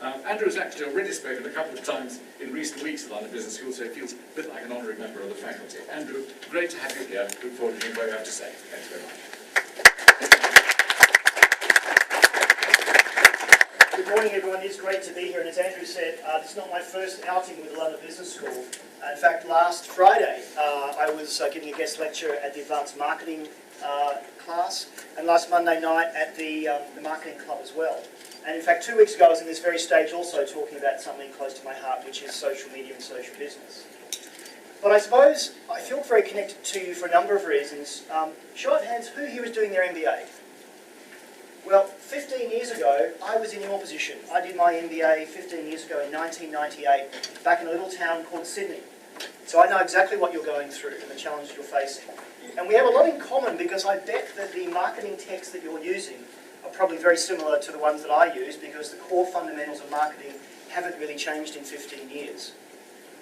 Andrew has actually already spoken a couple of times in recent weeks at London Business School, so he feels a bit like an honorary member of the faculty. Andrew, great to have you here. Look forward to hearing what you have to say. Thanks very much. Good morning, everyone. It's great to be here, and as Andrew said, this is not my first outing with the London Business School. In fact, last Friday, I was giving a guest lecture at the Advanced Marketing class, and last Monday night at the Marketing Club as well. And in fact, 2 weeks ago, I was in this very stage also talking about something close to my heart, which is social media and social business. But I suppose I feel very connected to you for a number of reasons. Show of hands, who here is doing their MBA? Well, 15 years ago, I was in your position. I did my MBA 15 years ago in 1998, back in a little town called Sydney. So I know exactly what you're going through and the challenges you're facing. And we have a lot in common because I bet that the marketing texts that you're using are probably very similar to the ones that I use because the core fundamentals of marketing haven't really changed in 15 years.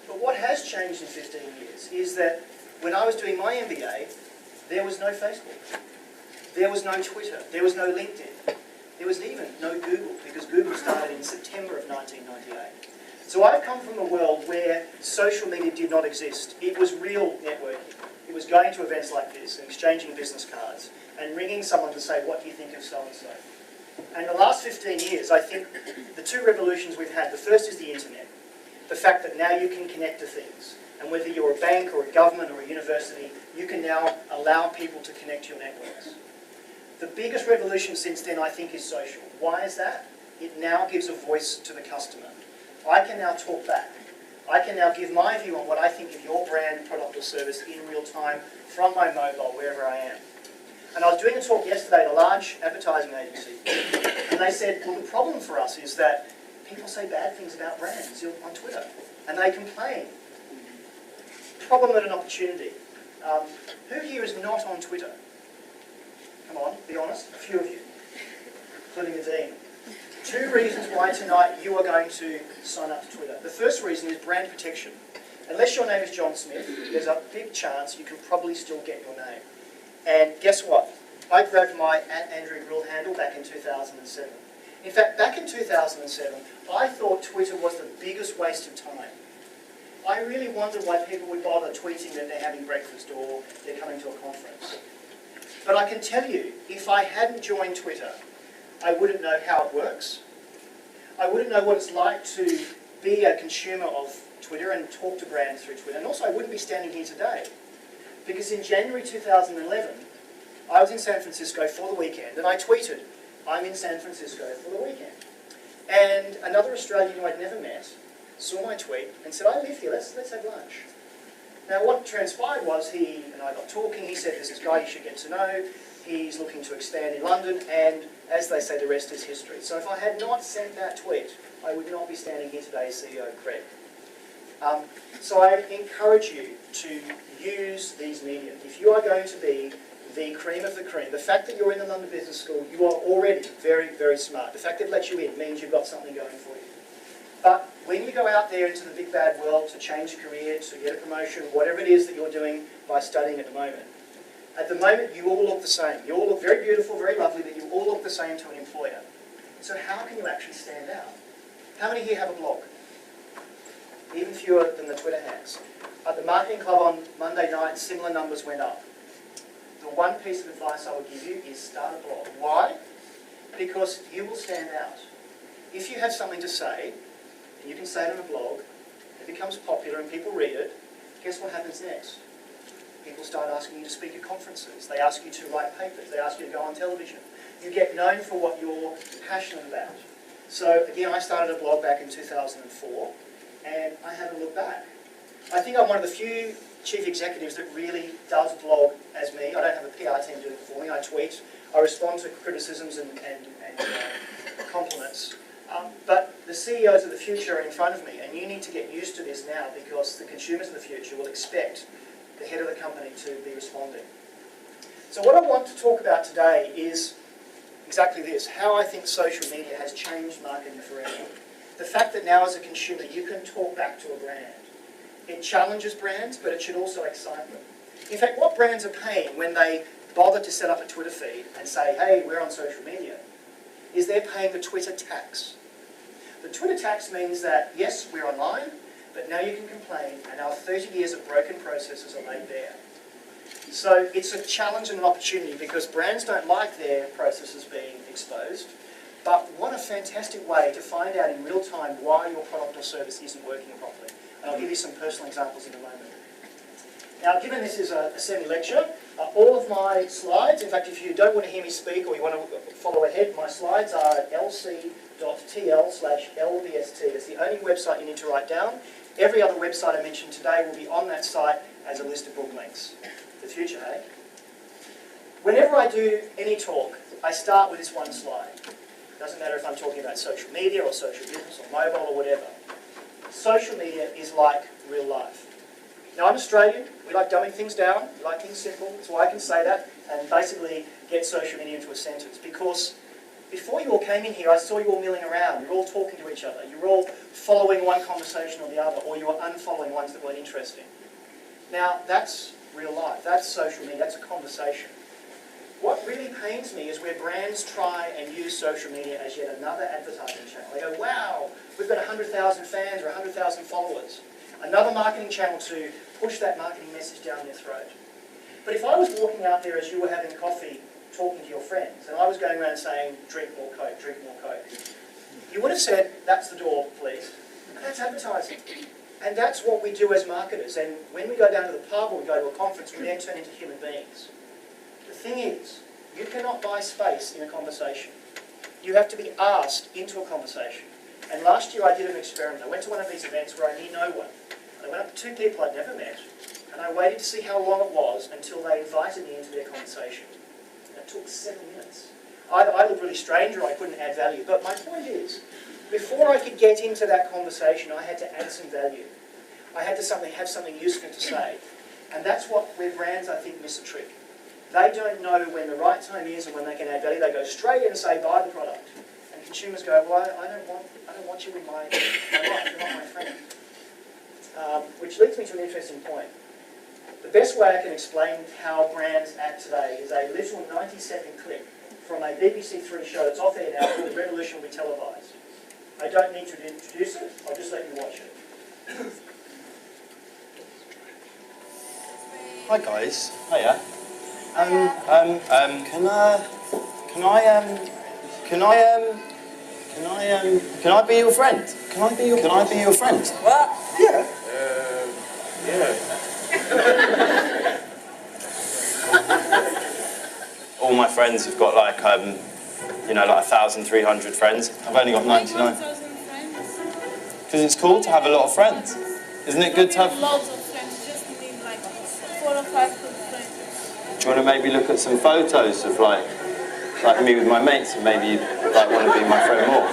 But what has changed in 15 years is that when I was doing my MBA, there was no Facebook. There was no Twitter. There was no LinkedIn. There was even no Google because Google started in September of 1998. So I've come from a world where social media did not exist. It was real networking. It was going to events like this and exchanging business cards and ringing someone to say, what do you think of so-and-so? And in the last 15 years, I think the two revolutions we've had, the first is the internet. The fact that now you can connect to things. And whether you're a bank or a government or a university, you can now allow people to connect to your networks. The biggest revolution since then, I think, is social. Why is that? It now gives a voice to the customer. I can now talk back. I can now give my view on what I think of your brand, product or service in real time from my mobile, wherever I am. And I was doing a talk yesterday at a large advertising agency, and they said, well, the problem for us is that people say bad things about brands on Twitter, and they complain. Problem and an opportunity. Who here is not on Twitter? Come on, be honest. A few of you, including the Dean. 2 reasons why tonight you are going to sign up to Twitter. The first reason is brand protection. Unless your name is John Smith, there's a big chance you can probably still get your name. And guess what? I grabbed my @AndrewGrill handle back in 2007. In fact, back in 2007, I thought Twitter was the biggest waste of time. I really wondered why people would bother tweeting that they're having breakfast or they're coming to a conference. But I can tell you, if I hadn't joined Twitter, I wouldn't know how it works. I wouldn't know what it's like to be a consumer of Twitter and talk to brands through Twitter. And also, I wouldn't be standing here today. Because in January 2011, I was in San Francisco for the weekend, and I tweeted, I'm in San Francisco for the weekend. And another Australian who I'd never met saw my tweet and said, I live here, let's have lunch. Now what transpired was he and I got talking, he said, there's this guy you should get to know, he's looking to expand in London, and as they say, the rest is history. So if I had not sent that tweet, I would not be standing here today as CEO of Craig. So I encourage you to use these media. If you are going to be the cream of the cream, the fact that you're in the London Business School, you are already very, very smart. The fact they've let you in means you've got something going for you. But when you go out there into the big bad world to change a career, to get a promotion, whatever it is that you're doing by studying at the moment you all look the same. You all look very beautiful, very lovely, but you all look the same to an employer. So how can you actually stand out? How many here have a blog? Even fewer than the Twitter hands. At the Marketing Club on Monday night, similar numbers went up. The one piece of advice I would give you is start a blog. Why? Because you will stand out. If you have something to say, and you can say it on a blog, it becomes popular and people read it, guess what happens next? People start asking you to speak at conferences. They ask you to write papers. They ask you to go on television. You get known for what you're passionate about. So again, I started a blog back in 2004, and I haven't looked back. I think I'm one of the few chief executives that really does blog as me. I don't have a PR team doing it for me. I tweet. I respond to criticisms and compliments. But the CEOs of the future are in front of me, and you need to get used to this now because the consumers of the future will expect the head of the company to be responding. So what I want to talk about today is exactly this, how I think social media has changed marketing forever. The fact that now as a consumer you can talk back to a brand. It challenges brands, but it should also excite them. In fact, what brands are paying when they bother to set up a Twitter feed and say, hey, we're on social media, is they're paying the Twitter tax. The Twitter tax means that, yes, we're online, but now you can complain, and our 30 years of broken processes are laid bare. So it's a challenge and an opportunity because brands don't like their processes being exposed, but what a fantastic way to find out in real time why your product or service isn't working properly. And I'll give you some personal examples in a moment. Now, given this is a semi-lecture, all of my slides, in fact, if you don't want to hear me speak or you want to follow ahead, my slides are at lc.tl/lbst. It's the only website you need to write down. Every other website I mentioned today will be on that site as a list of book links. The future, hey? Whenever I do any talk, I start with this one slide. Doesn't matter if I'm talking about social media or social business or mobile or whatever. Social media is like real life. Now, I'm Australian. We like dumbing things down. We like things simple. That's why I can say that and basically get social media into a sentence. Because before you all came in here, I saw you all milling around. You're all talking to each other. You're all following one conversation or the other, or you were unfollowing ones that weren't interesting. Now, that's real life. That's social media. That's a conversation. What really pains me is where brands try and use social media as yet another advertising channel. They go, wow, we've got 100,000 fans or 100,000 followers. Another marketing channel to push that marketing message down their throat. But if I was walking out there as you were having coffee, talking to your friends, and I was going around saying, drink more Coke, you would have said, that's the door, please. And that's advertising. And that's what we do as marketers. And when we go down to the pub or we go to a conference, we then turn into human beings. The thing is, you cannot buy space in a conversation. You have to be asked into a conversation. And last year I did an experiment. I went to one of these events where I knew no one. I went up to two people I'd never met, and I waited to see how long it was until they invited me into their conversation. And it took 7 minutes. Either I looked really strange or I couldn't add value. But my point is, before I could get into that conversation, I had to add some value. I had to have something useful to say. And that's where brands, I think, miss a trick. They don't know when the right time is and when they can add value. They go straight in and say, buy the product. And consumers go, well, I don't want you in my life. You're not my friend. Which leads me to an interesting point. The best way I can explain how brands act today is a little 90-second clip from a BBC Three show that's off air now called Revolution Will Be Televised. I don't need to introduce it, I'll just let you watch it. Hi guys, hiya. Can I be your friend? Can I be your friend? What? Yeah. Yeah. All my friends have got like 1,300 friends. I've only got 99. 1,000 friends? Because it's cool to have a lot of friends. Isn't it good to have? Lots of friends, you just need like 4 or 5 good friends. Do you want to maybe look at some photos of like me with my mates and maybe you'd like want to be my friend more?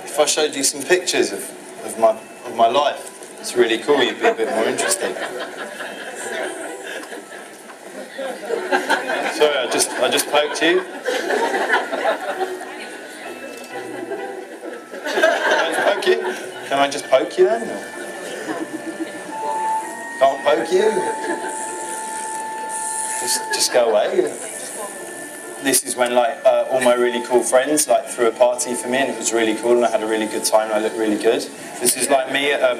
If I showed you some pictures of my life, it's really cool, you'd be a bit more interested. Sorry, I just poked you. Can I just poke you then? Or? Can't poke you? Just go away. This is when all my really cool friends threw a party for me and it was really cool and I had a really good time and I looked really good. This is like me at a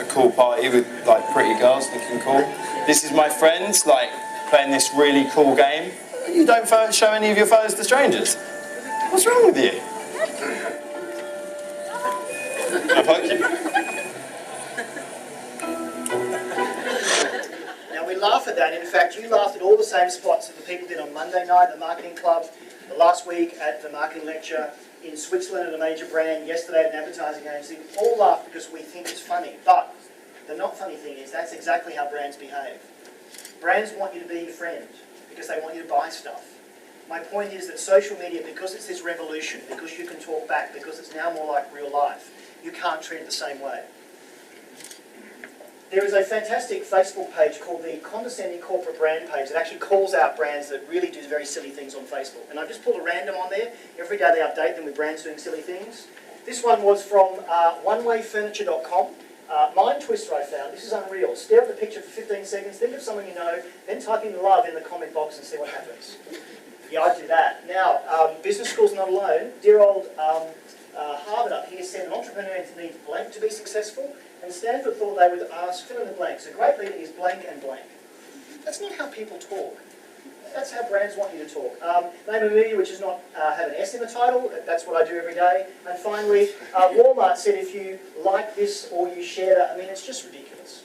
cool party with pretty girls looking cool. This is my friends playing this really cool game. You don't show any of your photos to strangers. What's wrong with you? Can I poke you? Now we laugh at that. In fact, you laughed at all the same spots that the people did on Monday night at the marketing club, the last week at the marketing lecture, in Switzerland at a major brand, yesterday at an advertising agency. We all laugh because we think it's funny. But the not funny thing is that's exactly how brands behave. Brands want you to be your friend because they want you to buy stuff. My point is that social media, because it's this revolution, because you can talk back, because it's now more like real life, you can't treat it the same way. There is a fantastic Facebook page called the Condescending Corporate Brand page that actually calls out brands that really do very silly things on Facebook. And I've just pulled a random on there. Every day they update them with brands doing silly things. This one was from onewayfurniture.com. Mind twister I found. This is unreal. Stare at the picture for 15 seconds, think of someone you know, then type in love in the comment box and see what happens. Yeah, I'd do that. Now, business school's not alone. Dear old Harvard up here said an entrepreneur needs blank to be successful, and Stanford thought they would ask fill in the blanks. A great leader is blank and blank. That's not how people talk. That's how brands want you to talk. Name a movie which does not have an S in the title. That's what I do every day. And finally, Walmart said if you like this or you share that, I mean, it's just ridiculous.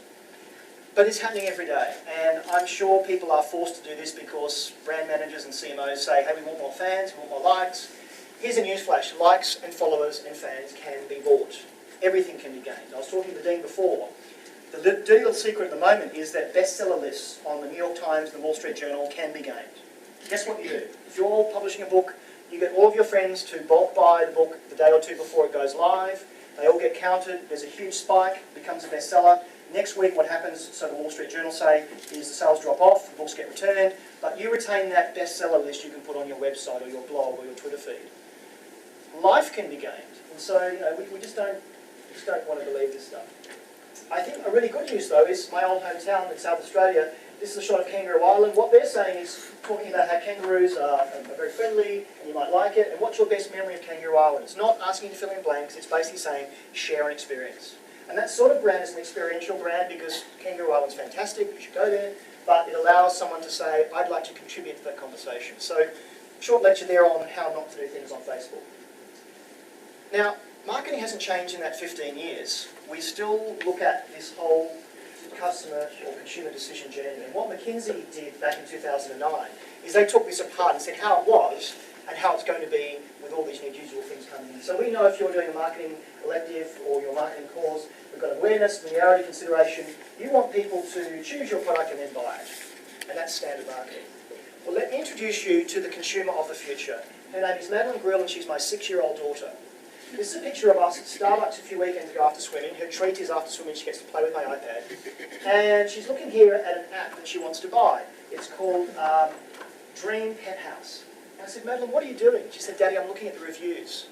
But it's happening every day. And I'm sure people are forced to do this because brand managers and CMOs say, hey, we want more fans, we want more likes. Here's a newsflash. Likes and followers and fans can be bought. Everything can be gained. I was talking to Dean before. The dirty little secret at the moment is that bestseller lists on the New York Times, the Wall Street Journal can be gained. Guess what you do? If you're publishing a book, you get all of your friends to bulk buy the book the day or two before it goes live. They all get counted. There's a huge spike. It becomes a bestseller. Next week, what happens, so the Wall Street Journal say, is the sales drop off, the books get returned, but you retain that bestseller list you can put on your website or your blog or your Twitter feed. Life can be gained. And so, you know, we just don't want to believe this stuff. I think a really good news, though, is my old hometown in South Australia. This is a shot of Kangaroo Island. What they're saying is talking about how kangaroos are very friendly and you might like it. And what's your best memory of Kangaroo Island? It's not asking you to fill in blanks. It's basically saying share an experience. And that sort of brand is an experiential brand because Kangaroo Island's fantastic. You should go there. But it allows someone to say, I'd like to contribute to that conversation. So, short lecture there on how not to do things on Facebook. Now, marketing hasn't changed in that 15 years. We still look at this whole customer or consumer decision journey. And what McKinsey did back in 2009 is they took this apart and said how it was and how it's going to be with all these new digital things coming in. So we know if you're doing a marketing elective or your marketing course, we've got awareness, familiarity, consideration. You want people to choose your product and then buy it. And that's standard marketing. Well, let me introduce you to the consumer of the future. Her name is Madeline Grill and she's my 6-year-old daughter. This is a picture of us at Starbucks a few weekends ago after swimming. Her treat is after swimming she gets to play with my iPad. And she's looking here at an app that she wants to buy. It's called Dream Pet House. And I said, Madeline, what are you doing? She said, Daddy, I'm looking at the reviews.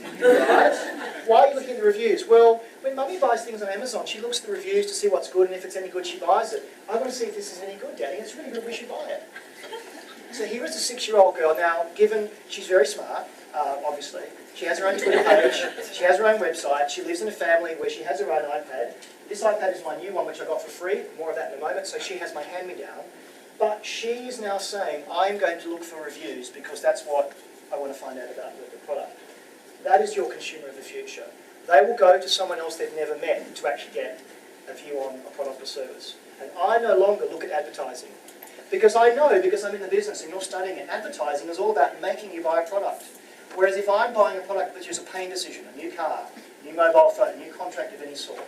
Right? Why are you looking at the reviews? Well, when Mummy buys things on Amazon, she looks at the reviews to see what's good, and if it's any good, she buys it. I want to see if this is any good, Daddy. It's really good, we should buy it. So here is a 6-year-old girl. Now, given she's very smart, obviously, she has her own Twitter page, she has her own website, she lives in a family where she has her own iPad. This iPad is my new one, which I got for free. More of that in a moment. So she has my hand-me-down. But she is now saying, I'm going to look for reviews because that's what I want to find out about the product. That is your consumer of the future. They will go to someone else they've never met to actually get a view on a product or service. And I no longer look at advertising. Because I know, because I'm in the business and you're studying it, advertising is all about making you buy a product. Whereas if I'm buying a product which is a pain decision, a new car, a new mobile phone, a new contract of any sort,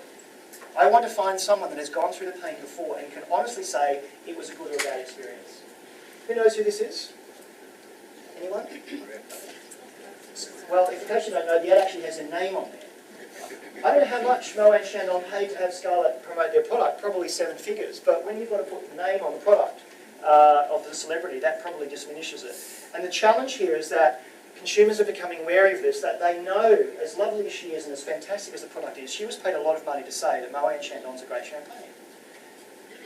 I want to find someone that has gone through the pain before and can honestly say it was a good or a bad experience. Who knows who this is? Anyone? Well, in case you don't know, the ad actually has a name on there. I don't know how much Moët and Chandon paid to have Scarlett promote their product, probably 7 figures, but when you've got to put the name on the product of the celebrity, that probably diminishes it. And the challenge here is that consumers are becoming wary of this, that they know, as lovely as she is and as fantastic as the product is, she was paid a lot of money to say that Moët and Chandon's a great champagne.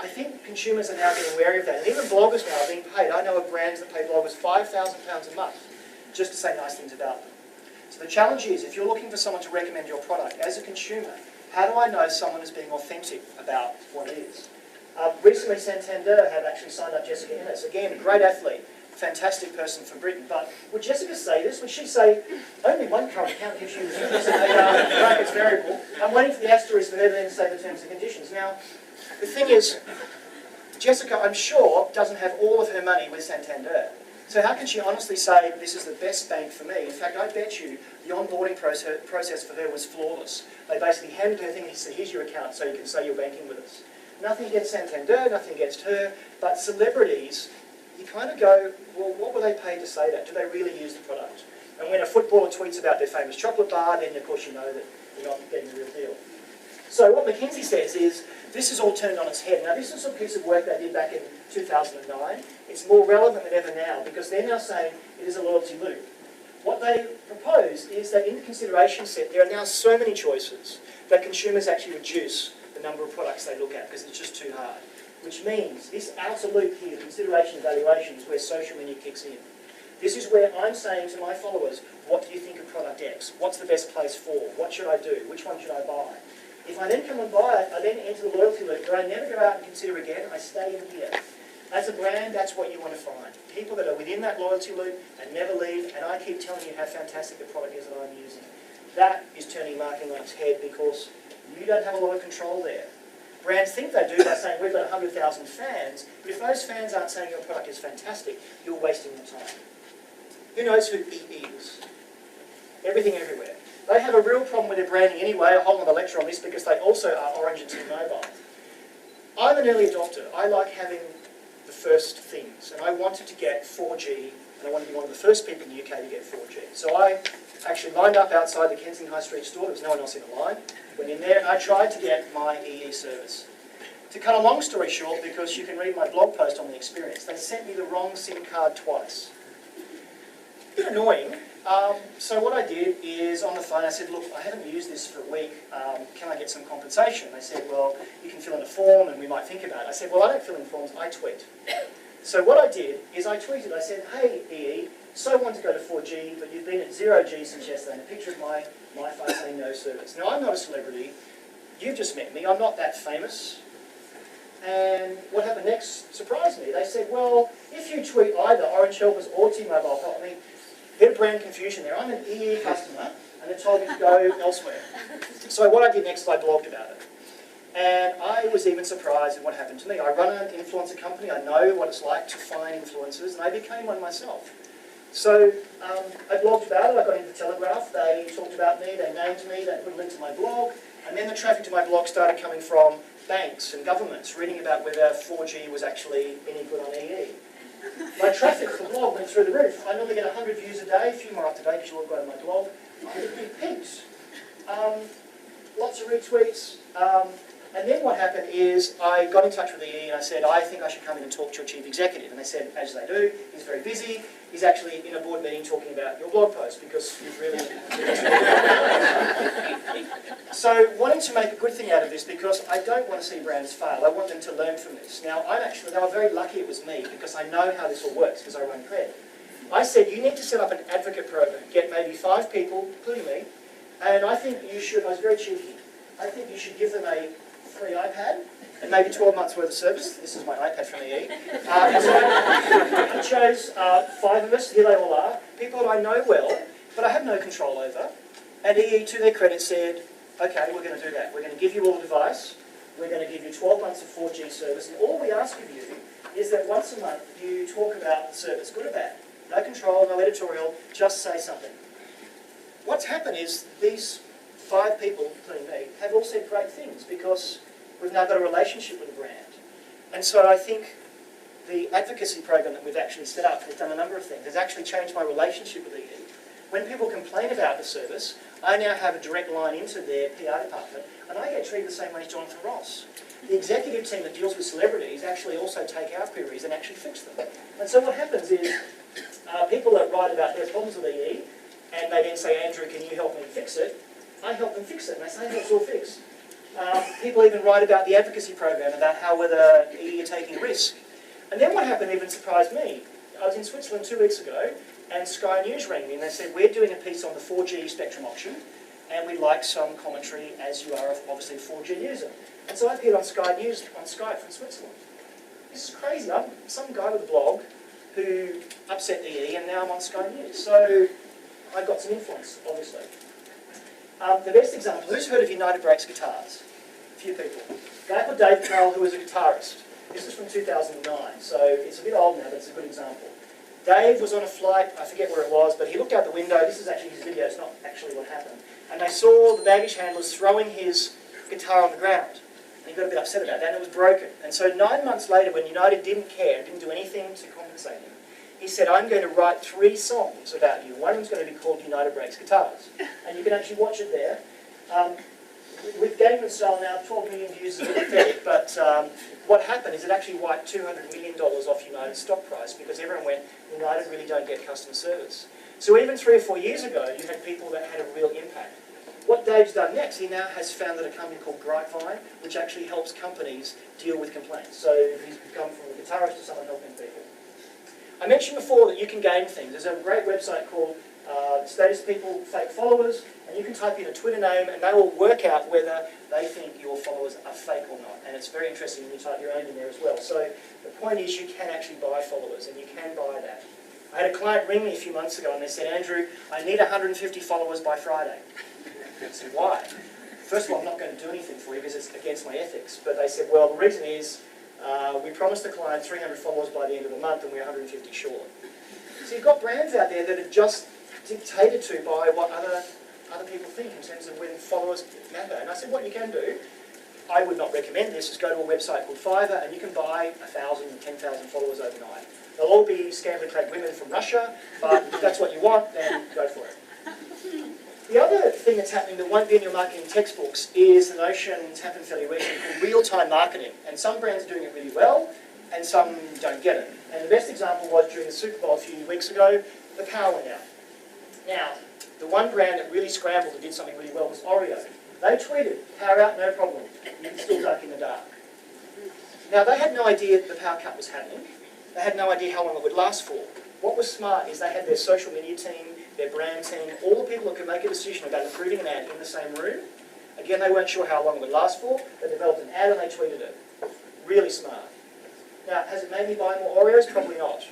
I think consumers are now getting wary of that, and even bloggers now are being paid. I know of brands that pay bloggers £5,000 a month just to say nice things about them. So the challenge is, if you're looking for someone to recommend your product, as a consumer, how do I know someone is being authentic about what it is? Recently, Santander have actually signed up Jessica Ennis. Again, a great athlete, fantastic person for Britain. But would Jessica say this? Would she say, only one current account gives you the brackets variable? I'm waiting for the asterisk for her to then say the terms and conditions. Now, the thing is, Jessica, I'm sure, doesn't have all of her money with Santander. So how can she honestly say, this is the best bank for me? In fact, I bet you the onboarding process for her was flawless. They basically handed her a thing and said, here's your account so you can say you're banking with us. Nothing against Santander, nothing against her, but celebrities, you kind of go, well, what were they paid to say that? Do they really use the product? And when a footballer tweets about their famous chocolate bar, then of course you know that you're not getting the real deal. So what McKinsey says is, this is all turned on its head. Now this is a piece of work they did back in 2009. It's more relevant than ever now because they're now saying it is a loyalty loop. What they propose is that in the consideration set, there are now so many choices that consumers actually reduce the number of products they look at because it's just too hard. Which means this outer loop here, consideration evaluation, is where social media kicks in. This is where I'm saying to my followers, what do you think of product X? What's the best place for? What should I do? Which one should I buy? If I then come and buy it, I then enter the loyalty loop where I never go out and consider again, I stay in here. As a brand, that's what you want to find. People that are within that loyalty loop and never leave, and I keep telling you how fantastic the product is that I'm using. That is turning marketing on its head because you don't have a lot of control there. Brands think they do by saying we've got 100,000 fans, but if those fans aren't saying your product is fantastic, you're wasting your time. Who knows who EE is? Everything Everywhere. They have a real problem with their branding anyway. A whole other lecture on this because they also are Orange and T-Mobile. I'm an early adopter. I like having the first things, and I wanted to get 4G, and I wanted to be one of the first people in the UK to get 4G. So I actually lined up outside the Kensington High Street store. There was no one else in the line. Went in there, and I tried to get my EE service. To cut a long story short, because you can read my blog post on the experience, they sent me the wrong SIM card twice. A bit annoying. So what I did is on the phone I said, look, I haven't used this for a week, can I get some compensation? They said, well, you can fill in a form and we might think about it. I said, well, I don't fill in forms, I tweet. So what I did is I tweeted, I said, hey EE, so want to go to 4G, but you've been at 0G since yesterday, and a picture of my phone saying no service. Now I'm not a celebrity, you've just met me, I'm not that famous. And what happened next surprised me. They said, well, if you tweet either Orange Helpers or T-Mobile, I mean, bit of brand confusion there. I'm an EE customer, and they told me to go elsewhere. So what I did next is I blogged about it. And I was even surprised at what happened to me. I run an influencer company. I know what it's like to find influencers, and I became one myself. So I blogged about it. I got into the Telegraph. They talked about me. They named me. They put a link to my blog. And then the traffic to my blog started coming from banks and governments, reading about whether 4G was actually any good on EE. My traffic for the blog went through the roof. I normally get 100 views a day, a few more up today because you all go to my blog. I hit big peaks. Lots of retweets. And then what happened is I got in touch with EE and I said, I think I should come in and talk to your chief executive. And they said, as they do, he's very busy. He's actually in a board meeting talking about your blog post because you've really... So wanting to make a good thing out of this because I don't want to see brands fail. I want them to learn from this. Now, they were very lucky it was me because I know how this all works because I run Cred. I said, you need to set up an advocate program. Get maybe 5 people, including me, and I think you should, I was very cheeky, I think you should give them a free iPad and maybe 12 months worth of service. This is my iPad from EE. So I chose 5 of us, here they all are, people that I know well, but I have no control over. And EE, to their credit, said, okay, we're going to do that. We're going to give you all the device. We're going to give you 12 months of 4G service. And all we ask of you is that once a month you talk about the service, good or bad. No control, no editorial, just say something. What's happened is these 5 people, including me, have all said great things because we've now got a relationship with the brand. And so I think the advocacy program that we've actually set up has done a number of things. It's actually changed my relationship with EE. When people complain about the service, I now have a direct line into their PR department, and I get treated the same way as Jonathan Ross. The executive team that deals with celebrities actually also take our queries and actually fix them. And so what happens is people that write about their problems with EE, and they then say, Andrew, can you help me fix it? I help them fix it, and they say, it's all fixed. People even write about the advocacy program, about how whether EE are taking a risk. And then what happened even surprised me. I was in Switzerland 2 weeks ago, and Sky News rang me and they said, we're doing a piece on the 4G spectrum auction and we'd like some commentary as you are obviously a 4G user. And so I appeared on Sky News on Skype from Switzerland. This is crazy. I'm some guy with a blog who upset EE and now I'm on Sky News. So I got some influence, obviously. The best example, who's heard of United Breaks guitars? A few people. A guy called Dave Carroll, who was a guitarist. This is from 2009, so it's a bit old now, but it's a good example. Dave was on a flight, I forget where it was, but he looked out the window. This is actually his video, it's not actually what happened. And they saw the baggage handlers throwing his guitar on the ground. And he got a bit upset about that, and it was broken. And so 9 months later, when United didn't care, didn't do anything to compensate him, he said, I'm going to write 3 songs about you. One of them's going to be called United Breaks Guitars. And you can actually watch it there. With Game & Style now, 12 million views is a bit pathetic, but what happened is it actually wiped $200 million off United's stock price because everyone went, United really don't get customer service. So even 3 or 4 years ago, you had people that had a real impact. What Dave's done next, he now has founded a company called Grapevine, which actually helps companies deal with complaints. So he's become from a guitarist to someone helping people. I mentioned before that you can game things. There's a great website called Status People Fake Followers, and you can type in a Twitter name and they will work out whether they think your followers are fake or not. And it's very interesting when you type your own in there as well. So the point is you can actually buy followers, and you can buy that. I had a client ring me a few months ago and they said, Andrew, I need 150 followers by Friday. I said, why? First of all, I'm not going to do anything for you because it's against my ethics. But they said, well, the reason is we promised the client 300 followers by the end of the month and we're 150 short. So you've got brands out there that are just dictated to by what other people think in terms of when followers matter. And I said, what you can do, I would not recommend this, is go to a website called Fiverr and you can buy 1,000 or 10,000 followers overnight. They'll all be scantily clad women from Russia, but if that's what you want, then go for it. The other thing that's happening that won't be in your marketing textbooks is the notion, it's happened fairly recently, called real-time marketing. And some brands are doing it really well, and some don't get it. And the best example was during the Super Bowl a few weeks ago, the power went out. Now, the one brand that really scrambled and did something really well was Oreo. They tweeted, power out, no problem. You can still duck in the dark. Now, they had no idea that the power cut was happening. They had no idea how long it would last for. What was smart is they had their social media team, their brand team, all the people that could make a decision about approving an ad in the same room. Again, they weren't sure how long it would last for. They developed an ad and they tweeted it. Really smart. Now, has it made me buy more Oreos? Probably not.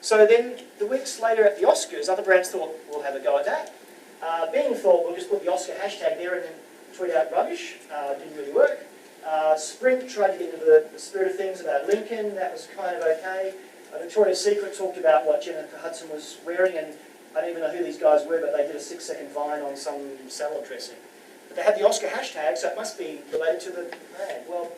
So then, the weeks later at the Oscars, other brands thought, we'll have a go at that. Bing thought, we'll just put the Oscar hashtag there and then tweet out rubbish. Didn't really work. Sprint tried to get into the spirit of things about Lincoln. That was kind of okay. Victoria's Secret talked about what Jennifer Hudson was wearing, and I don't even know who these guys were, but they did a 6-second vine on some salad dressing. But they had the Oscar hashtag, so it must be related to the brand. Well,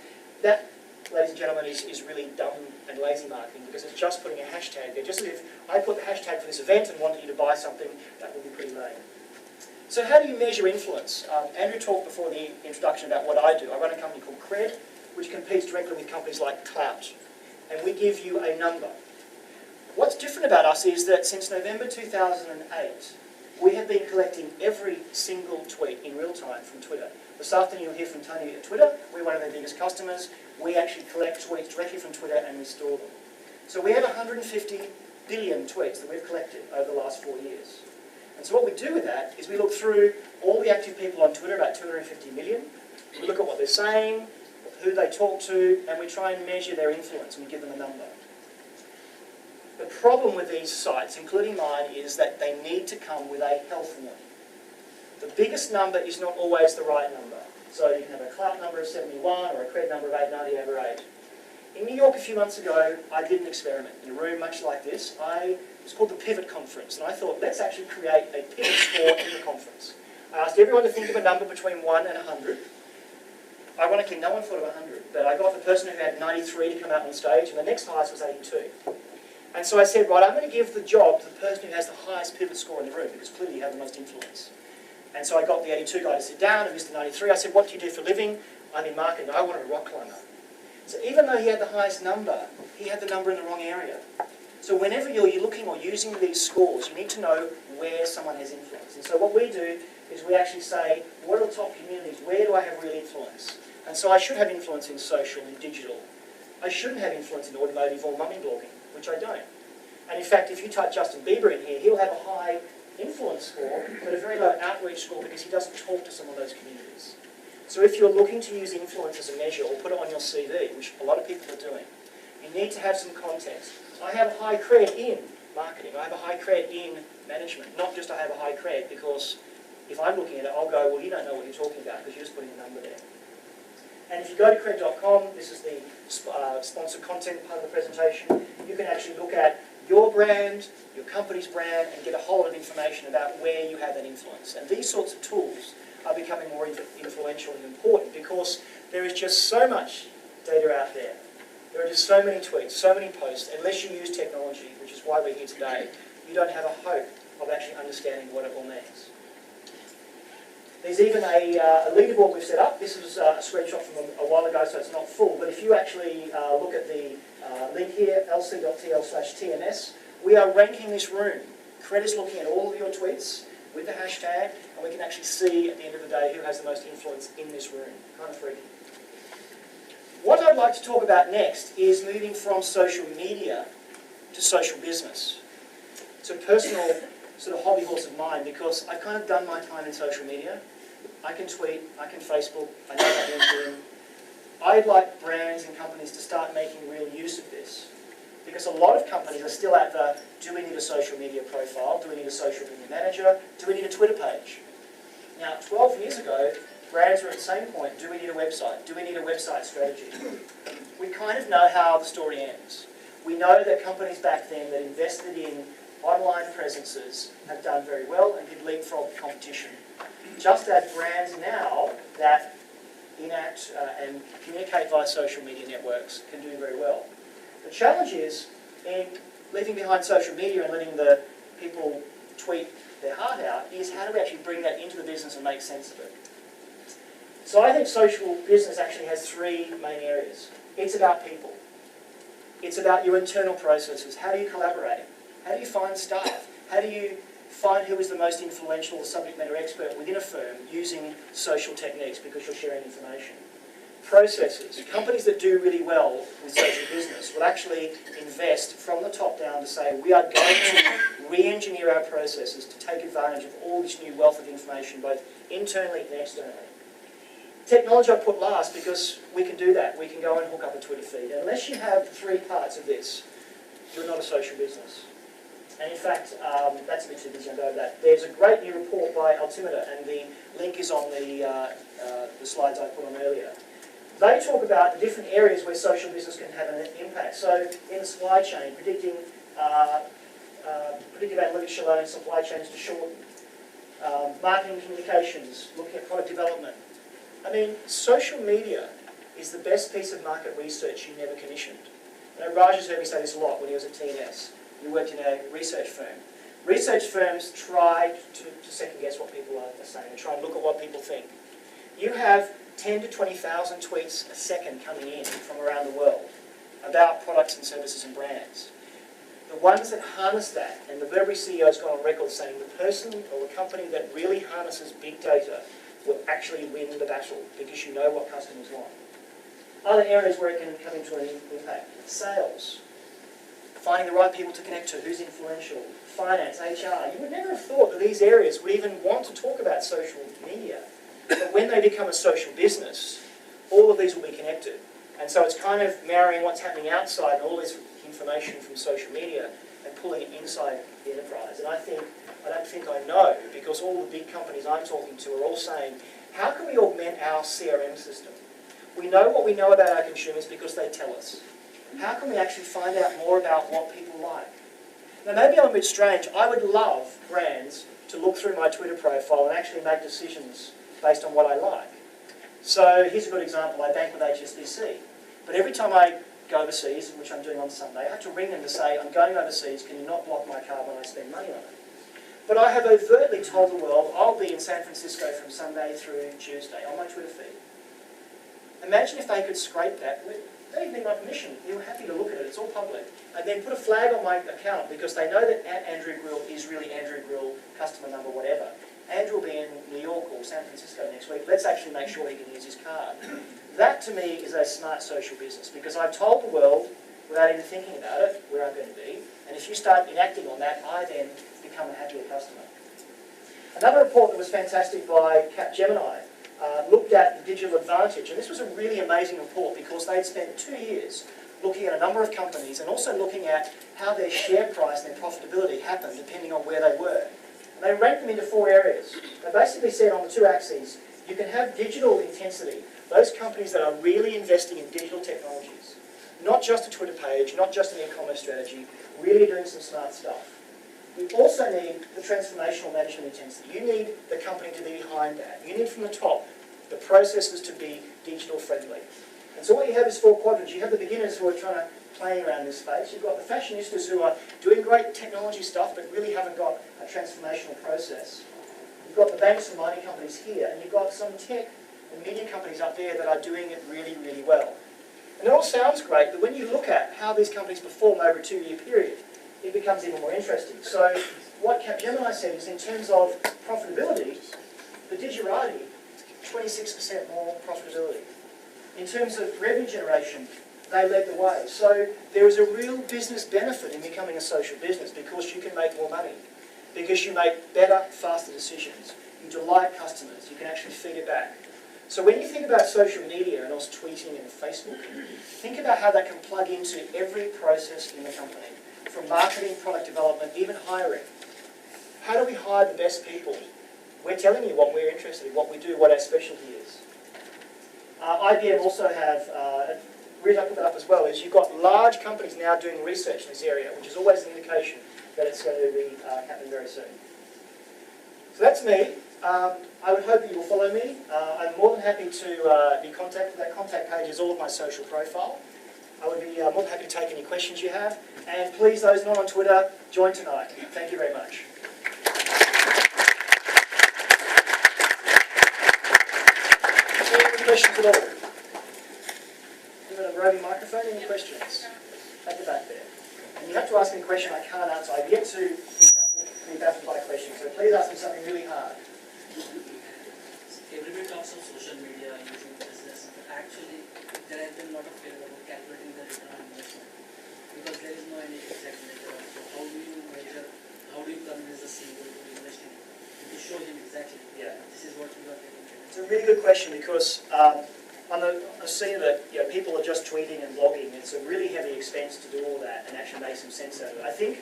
that, ladies and gentlemen, is really dumb and lazy marketing because it's just putting a hashtag there. Just as if I put the hashtag for this event and wanted you to buy something, that would be pretty lame. So how do you measure influence? Andrew talked before the introduction about what I do. I run a company called Cred, which competes directly with companies like Clout. And we give you a number. What's different about us is that since November 2008, we have been collecting every single tweet in real time from Twitter. This afternoon you'll hear from Tony at Twitter. We're one of their biggest customers. We actually collect tweets directly from Twitter and we store them. So we have 150 billion tweets that we've collected over the last 4 years. And so what we do with that is we look through all the active people on Twitter, about 250 million. We look at what they're saying, who they talk to, and we try and measure their influence and we give them a number. The problem with these sites, including mine, is that they need to come with a health warning. The biggest number is not always the right number. So you can have a Clout number of 71 or a Cred number of 890 over 8. In New York a few months ago, I did an experiment in a room much like this. It was called the Pivot Conference, and I thought, let's actually create a pivot score in the conference. I asked everyone to think of a number between 1 and 100. Ironically, no one thought of 100, but I got the person who had 93 to come out on stage, and the next highest was 82. And so I said, right, I'm going to give the job to the person who has the highest pivot score in the room, because clearly you have the most influence. And so I got the 82 guy to sit down, and Mr. 93, I said, what do you do for a living? I'm in marketing. I wanted a rock climber. So even though he had the highest number, he had the number in the wrong area. So whenever you're looking or using these scores, you need to know where someone has influence. And so what we do is we actually say, what are the top communities? Where do I have real influence? And so I should have influence in social and digital. I shouldn't have influence in automotive or mummy blogging, which I don't. And in fact, if you type Justin Bieber in here, he'll have a high influence score, but a very low outreach score because he doesn't talk to some of those communities. So if you're looking to use influence as a measure or put it on your CV, which a lot of people are doing, you need to have some context. I have a high cred in marketing. I have a high cred in management, not just I have a high cred because if I'm looking at it, I'll go, well, you don't know what you're talking about because you're just putting a number there. And if you go to cred.com, this is the sponsored content part of the presentation, you can actually look at your brand, your company's brand, and get a whole lot of information about where you have that influence. And these sorts of tools are becoming more influential and important because there is just so much data out there. There are just so many tweets, so many posts. Unless you use technology, which is why we're here today, you don't have a hope of actually understanding what it all means. There's even a leaderboard we've set up. This was a screenshot from a while ago, so it's not full. But if you actually look at the link here, lc.tl/TMS, we are ranking this room. Cred is looking at all of your tweets with the hashtag, and we can actually see at the end of the day who has the most influence in this room. Kind of freaky. What I'd like to talk about next is moving from social media to social business. It's a personal sort of hobby horse of mine because I've kind of done my time in social media. I can tweet, I can Facebook, I know about LinkedIn. I'd like brands and companies to start making real use of this. Because a lot of companies are still at the, do we need a social media profile? Do we need a social media manager? Do we need a Twitter page? Now, 12 years ago, brands were at the same point, do we need a website? Do we need a website strategy? We kind of know how the story ends. We know that companies back then that invested in online presences have done very well and did leapfrog the competition. Just as brands now that enact and communicate via social media networks can do very well. The challenge is, in leaving behind social media and letting the people tweet their heart out, is how do we actually bring that into the business and make sense of it? So I think social business actually has three main areas. It's about people. It's about your internal processes. How do you collaborate? How do you find staff? How do you find who is the most influential subject matter expert within a firm using social techniques because you're sharing information? Processes. Companies that do really well with social business will actually invest from the top down to say, we are going to re-engineer our processes to take advantage of all this new wealth of information, both internally and externally. Technology I put last because we can do that. We can go and hook up a Twitter feed. And unless you have three parts of this, you're not a social business. And in fact, that's a bit too busy, I'll go over that. There's a great new report by Altimeter, and the link is on the slides I put on earlier. They talk about the different areas where social business can have an impact. So in the supply chain, predictive analytics allowing supply chains to shorten. Marketing communications, looking at product development. I mean, social media is the best piece of market research you never commissioned. You know, Raj has heard me say this a lot when he was at TNS. He worked in a research firm. Research firms try to second guess what people are saying and try and look at what people think. You have 10 to 20,000 tweets a second coming in from around the world about products and services and brands. The ones that harness that, and the Burberry CEO has gone on record saying the person or the company that really harnesses big data will actually win the battle because you know what customers want. Other areas where it can come into an impact. Sales. Finding the right people to connect to, who's influential. Finance, HR. You would never have thought that these areas would even want to talk about social media. But when they become a social business, all of these will be connected. And so it's kind of marrying what's happening outside and all this information from social media and pulling it inside the enterprise. And I don't think I know, because all the big companies I'm talking to are all saying, how can we augment our CRM system? We know what we know about our consumers because they tell us. How can we actually find out more about what people like? Now maybe I'm a bit strange. I would love brands to look through my Twitter profile and actually make decisions based on what I like. So here's a good example. I bank with HSBC. But every time I go overseas, which I'm doing on Sunday, I have to ring them to say, I'm going overseas, can you not block my card when I spend money on it? But I have overtly told the world, I'll be in San Francisco from Sunday through Tuesday on my Twitter feed. Imagine if they could scrape that. They didn't need my permission. They were happy to look at it. It's all public. And then put a flag on my account because they know that Andrew Grill is really Andrew Grill, customer number, whatever. Andrew will be in New York or San Francisco next week. Let's actually make sure he can use his card. That, to me, is a smart social business because I've told the world, without even thinking about it, where I'm going to be. And if you start enacting on that, I then become a happier customer. Another report that was fantastic by Capgemini looked at the digital advantage. And this was a really amazing report because they'd spent 2 years looking at a number of companies and also looking at how their share price and their profitability happened depending on where they were. And they ranked them into 4 areas. They basically said on the 2 axes, you can have digital intensity, those companies that are really investing in digital technologies, not just a Twitter page, not just an e-commerce strategy, really doing some smart stuff. You also need the transformational management intensity. You need the company to be behind that. You need from the top the processes to be digital friendly. And so what you have is 4 quadrants. You have the beginners who are trying to play around this space. You've got the fashionistas who are doing great technology stuff but really haven't got a transformational process. You've got the banks and mining companies here, and you've got some tech and media companies up there that are doing it really, really well. And it all sounds great, but when you look at how these companies perform over a 2-year period, it becomes even more interesting. So what Capgemini said is in terms of profitability, the Digirati, 26% more profitability. In terms of revenue generation, they led the way. So there is a real business benefit in becoming a social business because you can make more money, because you make better, faster decisions. You delight customers. You can actually feed it back. So when you think about social media and us tweeting and Facebook, think about how that can plug into every process in the company, from marketing, product development, even hiring. How do we hire the best people? We're telling you what we're interested in, what we do, what our specialty is. IBM also have, the reason I put that up as well is you've got large companies now doing research in this area, which is always an indication that it's going to be happening very soon. So that's me. I would hope that you will follow me. I'm more than happy to be contacted. That contact page is all of my social profile. I would be more than happy to take any questions you have. And please, those not on Twitter, join tonight. Thank you very much. Any questions at all? You've got a roving microphone. Any questions? At the back there. And you have to ask me a question I can't answer. I've yet to be baffled by a question. So please ask me something really hard. Everybody talks of social media using business, but actually there has been a lot of failure about calculating the return on investment because there is no any exact measure. So how do you measure, how do you convince the CEO to invest in it? To show him exactly, this is what you are getting. It's a really good question because on the scene that people are just tweeting and blogging, it's a really heavy expense to do all that and actually make some sense out of it. I think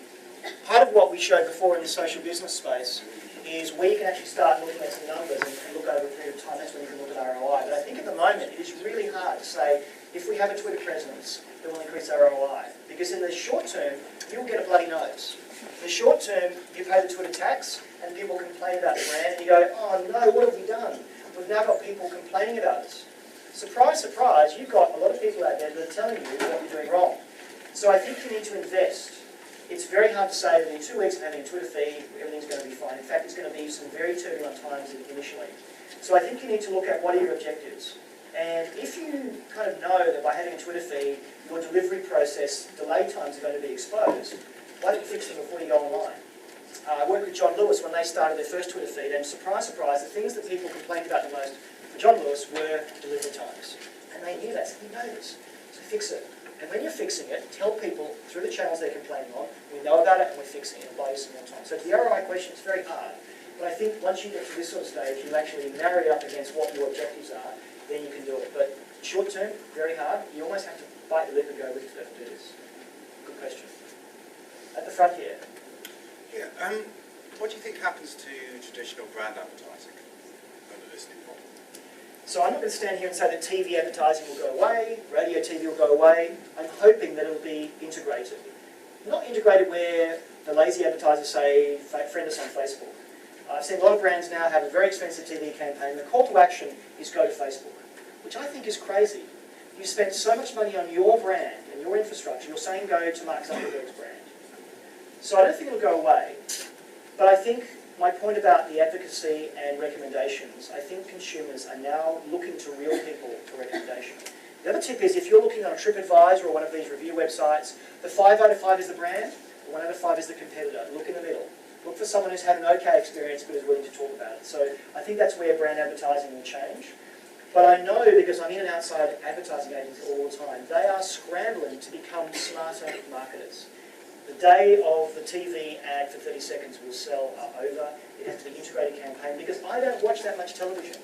part of what we showed before in the social business space is where you can actually start looking at some numbers and look over a period of time. That's when you can look at ROI. But I think at the moment it is really hard to say if we have a Twitter presence, it will increase our ROI. Because in the short term, you'll get a bloody nose. In the short term, you pay the Twitter tax and people complain about the brand and you go, oh no, what have we done? We've now got people complaining about us. Surprise, surprise, you've got a lot of people out there that are telling you what you're doing wrong. So I think you need to invest. It's very hard to say that in 2 weeks of having a Twitter feed, everything's going to be fine. In fact, it's going to be some very turbulent times initially. So I think you need to look at what are your objectives. And if you kind of know that by having a Twitter feed, your delivery process, delay times are going to be exposed, why don't you fix them before you go online? I worked with John Lewis when they started their first Twitter feed, and surprise, surprise, the things that people complained about the most for John Lewis were delivery times. And they knew that, so he knows. So fix it. And when you're fixing it, tell people through the channels they're complaining on, we know about it and we're fixing it and buy you some more time. So the ROI question is very hard. But I think once you get to this sort of stage, you actually marry it up against what your objectives are, then you can do it. But short term, very hard. You almost have to bite the lip and go, we have to do this. Good question. At the front here. Yeah, what do you think happens to traditional brand advertising under this new model? So I'm not going to stand here and say that TV advertising will go away, radio, TV will go away. I'm hoping that it'll be integrated. Not integrated where the lazy advertisers say, friend us on Facebook. I've seen a lot of brands now have a very expensive TV campaign. The call to action is go to Facebook, which I think is crazy. You spend so much money on your brand and your infrastructure, you're saying go to Mark Zuckerberg's brand. So I don't think it'll go away, but I think my point about the advocacy and recommendations, I think consumers are now looking to real people for recommendation. The other tip is if you're looking on a TripAdvisor or one of these review websites, the 5 out of 5 is the brand, the 1 out of 5 is the competitor. Look in the middle. Look for someone who's had an okay experience but is willing to talk about it. So I think that's where brand advertising will change. But I know, because I'm in and outside advertising agencies all the time, they are scrambling to become smarter marketers. The day of the TV ad for 30 seconds will sell over. It has to be an integrated campaign because I don't watch that much television.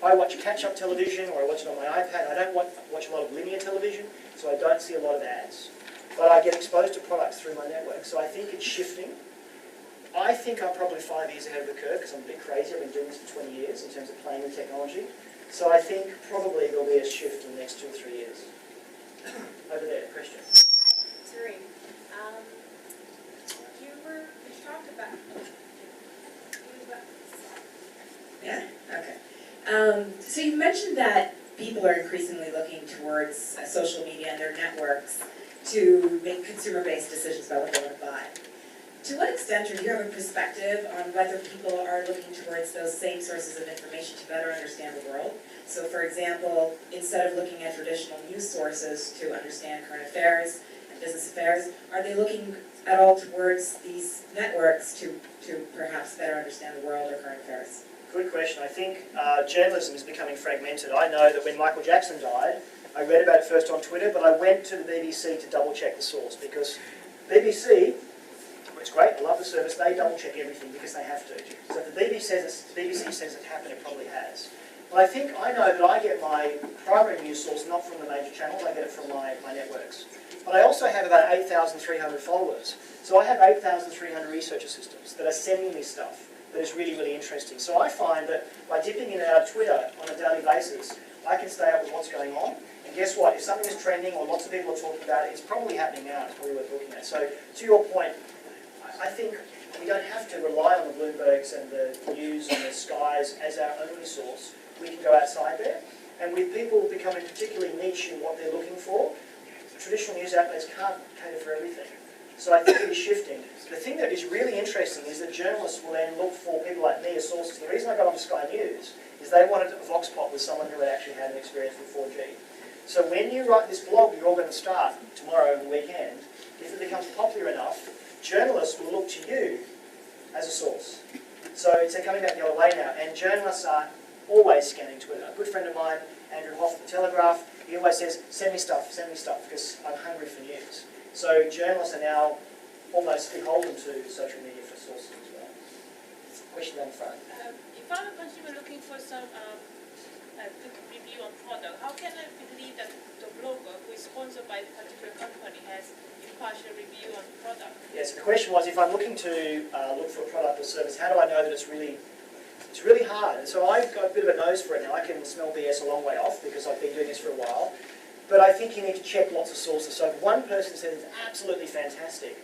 I watch catch-up television or I watch it on my iPad. I don't watch a lot of linear television, so I don't see a lot of ads. But I get exposed to products through my network, so I think it's shifting. I think I'm probably 5 years ahead of the curve because I'm a bit crazy. I've been doing this for 20 years in terms of playing with technology. So I think probably there'll be a shift in the next 2 or 3 years. Over there, Christian. Hi, Serene. You talked about. Yeah. Okay. So you mentioned that people are increasingly looking towards social media and their networks to make consumer-based decisions about what they want to buy. To what extent, or do you have a perspective on whether people are looking towards those same sources of information to better understand the world? So, for example, instead of looking at traditional news sources to understand current affairs and business affairs, are they looking at all towards these networks to perhaps better understand the world or current affairs? Good question. I think journalism is becoming fragmented. I know that when Michael Jackson died, I read about it first on Twitter, but I went to the BBC to double check the source because BBC, it's great, I love the service, they double check everything because they have to. So if the BBC says it happened, it probably has. But I know that I get my primary news source not from the major channels, I get it from my networks. But I also have about 8,300 followers. So I have 8,300 research assistants that are sending me stuff that is really, really interesting. So I find that by dipping in and out of Twitter on a daily basis, I can stay up with what's going on. And guess what? If something is trending or lots of people are talking about it, it's probably happening now. It's probably worth looking at. So to your point, I think we don't have to rely on the Bloombergs and the News and the Skies as our only source. We can go outside there. And with people becoming particularly niche in what they're looking for, traditional news outlets can't cater for everything. So I think it is shifting. The thing that is really interesting is that journalists will then look for people like me as sources. The reason I got on Sky News is they wanted a vox pop with someone who had actually had an experience with 4G. So when you write this blog you're all going to start tomorrow over the weekend, if it becomes popular enough, journalists will look to you as a source. So it's coming back the other way now, and journalists are always scanning Twitter. A good friend of mine, Andrew Hoff, the Telegraph, he always says, send me stuff, because I'm hungry for news. So journalists are now almost beholden to social media for sources as well. Question down the front. If I'm a consumer looking for some review on product, how can I believe that the blogger who is sponsored by the particular company has impartial review on the product? Yes, the question was, if I'm looking to look for a product or service, how do I know that it's really hard? And so I've got a bit of a nose for it now. I can smell BS a long way off because I've been doing this for a while. But I think you need to check lots of sources. So if one person says it's absolutely fantastic,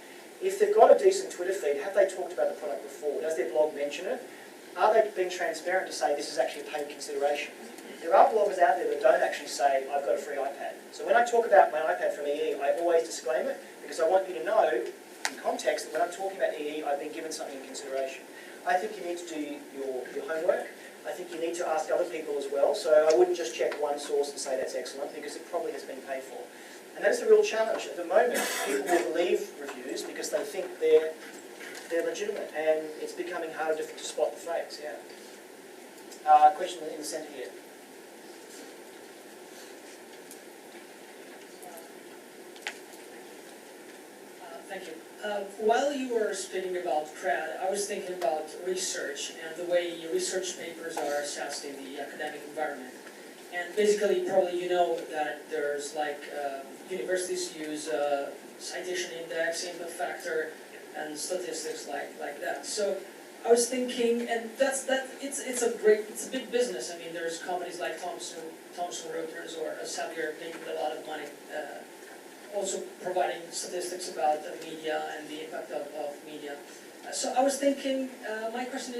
if they've got a decent Twitter feed, have they talked about the product before? Does their blog mention it? Are they being transparent to say this is actually a paid consideration? There are bloggers out there that don't actually say, I've got a free iPad. So when I talk about my iPad from EE, I always disclaim it because I want you to know, in context, that when I'm talking about EE, I've been given something in consideration. I think you need to do your homework. I think you need to ask other people as well. So I wouldn't just check one source and say that's excellent because it probably has been paid for. And that's the real challenge. At the moment, people will believe reviews because they think they're legitimate, and it's becoming harder to spot the fakes. Yeah. Question in the centre here. Thank you. While you were speaking about CRAD, I was thinking about research and the way research papers are assessed in the academic environment. And basically, probably you know that there's like universities use citation index, impact factor, and statistics like that. So I was thinking, and it's a big business. I mean, there's companies like Thomson Reuters or Elsevier making a lot of money. Also providing statistics about the media and the impact of media. So I was thinking, my question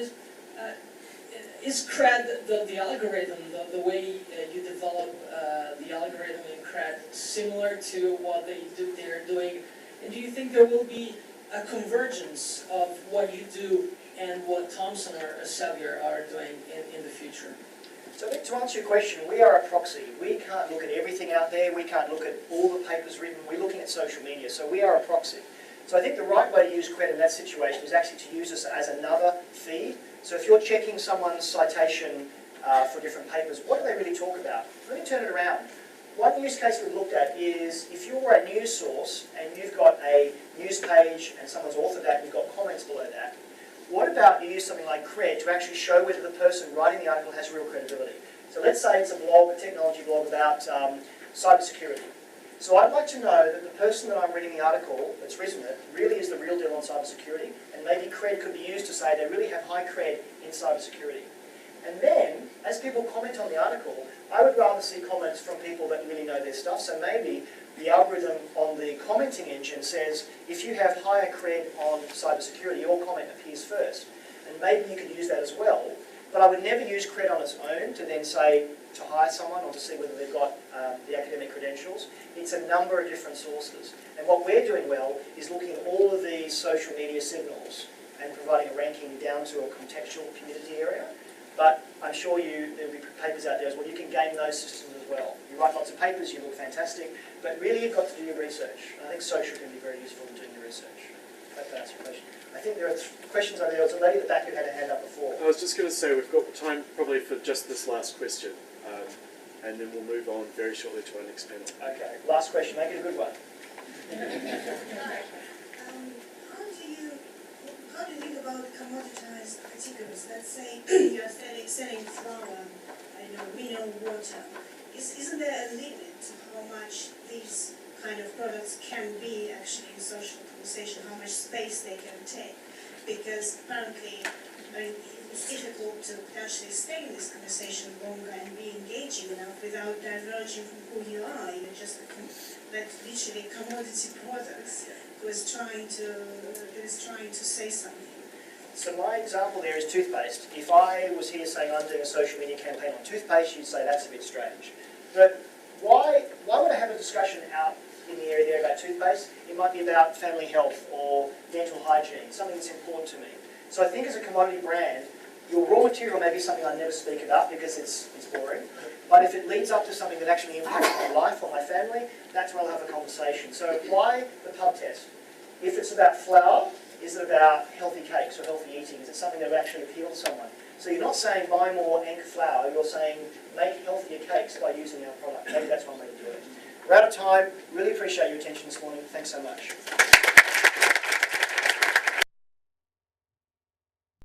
is CRAD, the algorithm, the way you develop the algorithm in CRAD similar to what they're doing? And do you think there will be a convergence of what you do and what Thomson or Elsevier are doing in the future? So I think to answer your question, we are a proxy. We can't look at everything out there. We can't look at all the papers written. We're looking at social media. So we are a proxy. So I think the right way to use CRED in that situation is actually to use this as another feed. So if you're checking someone's citation for different papers, what do they really talk about? Let me turn it around. One use case we've looked at is if you're a news source and you've got a news page and someone's authored that and you've got comments below that, what about you use something like CRED to actually show whether the person writing the article has real credibility? So let's say it's a blog, a technology blog about cybersecurity. So I'd like to know that the person that I'm reading the article that's written it really is the real deal on cybersecurity, and maybe CRED could be used to say they really have high CRED in cybersecurity. And then, as people comment on the article, I would rather see comments from people that really know their stuff. So maybe the algorithm on the commenting engine says, if you have higher CRED on cybersecurity, your comment appears first. And maybe you could use that as well. But I would never use CRED on its own to then say, to hire someone or to see whether they've got the academic credentials. It's a number of different sources. And what we're doing well is looking at all of these social media signals and providing a ranking down to a contextual community area. But I'm sure there'll be papers out there as well. You can game those systems as well. You write lots of papers, you look fantastic, but really you've got to do your research. And I think social can be very useful in doing your research. I hope that answers your question. I think there are questions over there. There was a lady at the back who had a hand up before. I was just going to say we've got time probably for just this last question. and then we'll move on very shortly to our next panel. Okay, last question, make it a good one. How do you think about commoditized articles? Let's say you're selling flour, mineral water. Isn't there a limit to how much these kind of products can be actually in social conversation, how much space they can take? Because apparently, it's difficult to actually stay in this conversation longer and be engaging enough without diverging from who you are. You're just literally commodity products who is trying to say something. So my example there is toothpaste. If I was here saying I'm doing a social media campaign on toothpaste, you'd say that's a bit strange. But why would I have a discussion out in the area there about toothpaste? It might be about family health or dental hygiene, something that's important to me. So I think as a commodity brand, your raw material may be something I never speak about because it's boring. But if it leads up to something that actually impacts my life or my family, that's where I'll have a conversation. So why the pub test? If it's about flour, is it about healthy cakes or healthy eating? Is it something that will actually appeal to someone? So you're not saying buy more Anchor flour, you're saying make healthier cakes by using our product. Maybe that's one way to do it. We're out of time. Really appreciate your attention this morning. Thanks so much.